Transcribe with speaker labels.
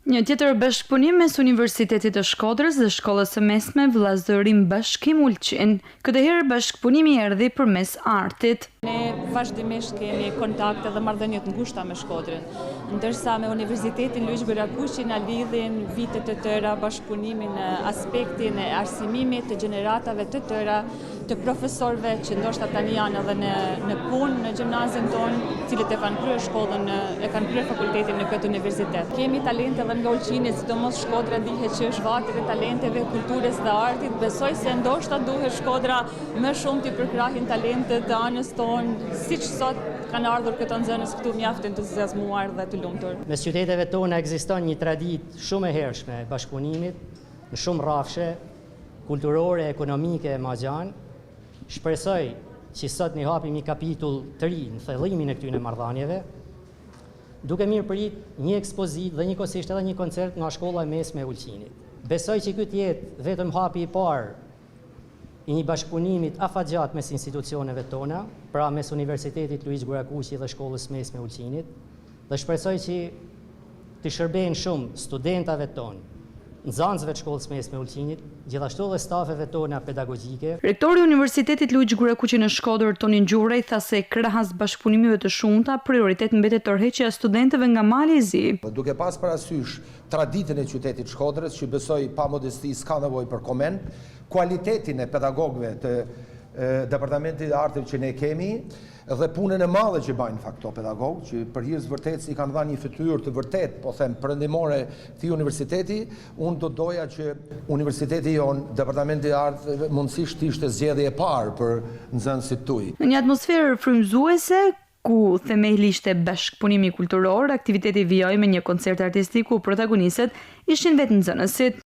Speaker 1: Një tjetër bashkëpunim mes Universitetit të Shkodrës dhe Shkollës së Mesme Vllazërim Bashkim Ulqin. Këtë herë bashkëpunimi erdhi përmes artit.
Speaker 2: Ne vazhdimisht kemi kontakte dhe marrëdhënie të ngushta me Shkodrën, ndërsa me Universitetin Luiq Gorakuqi na lidhin vite të tëra bashkëpunimi në aspektin e arsimimit të gjeneratave të tëra të profesorëve që ndoshta tani janë edhe në punë në gjimnazin tonë, cilët e kanë kryer shkollën, e kanë kryer fakultetin në këtë universitet. Kemi talente edhe nga Ulqini, sidomos Shkodra dihet që është vati i talenteve, kulturës dhe artit. Besoj se ndoshta duhet Shkodra më shumë të përkrahin talentet të anës tonë, siç sot kanë ardhur këto nxënës këtu mjaft entuziazmuar dhe të lumtur.
Speaker 3: Mes qyteteve tona ekziston një traditë shumë e hershme e bashkëpunimit në shumë rrafshe kulturore, ekonomike e madjan. Shpresoj që sot ne hapim një kapitull të ri në thellimin e këtyre marrëdhënieve, duke mirëprit një ekspozitë dhe njëkohësisht edhe një koncert nga Shkolla e Mesme e Ulqinit. Besoj që ky të jetë vetëm hapi i parë i një bashkëpunimit afatgjat mes institucioneve tona, pra mes Universitetit Luiq Gorakuqi dhe Shkollës Mesme e Ulqinit, dhe shpresoj që të shërbejnë shumë studentave tonë, nxënësve të Shkollës Mesme e Ulqinit, gjithashtu dhe stafeve tona pedagogjike.
Speaker 1: Rektori i Universitetit Luiq Gorakuqi në Shkodër, Toni Ngjuraj, tha se krahas bashkëpunimeve të shumta, prioritet mbetet tërheqja e studentëve nga mali i zi.
Speaker 4: Duke pas parasysh traditën e qytetit Shkodrës, që besoj pa modesti s'ka nevojë për koment, kualitetin e pedagogëve të Departamentit të Arteve që ne kemi, dhe punën e madhe që bajnë këto pedagogë, që për hir të vërtetë i kanë dhënë një fytyrë të vërtetë, po them, perëndimore këtij universiteti, unë do doja që universiteti jon, Departamenti i Arteve, mundësisht ishte zgjedhje e parë për nxënësit tuaj.
Speaker 1: Në një atmosferë frymëzuese, ku themeli ishte bashkëpunimi kulturor, aktiviteti vijoi me një koncert artistik ku protagonistët ishin vetë nxënësit.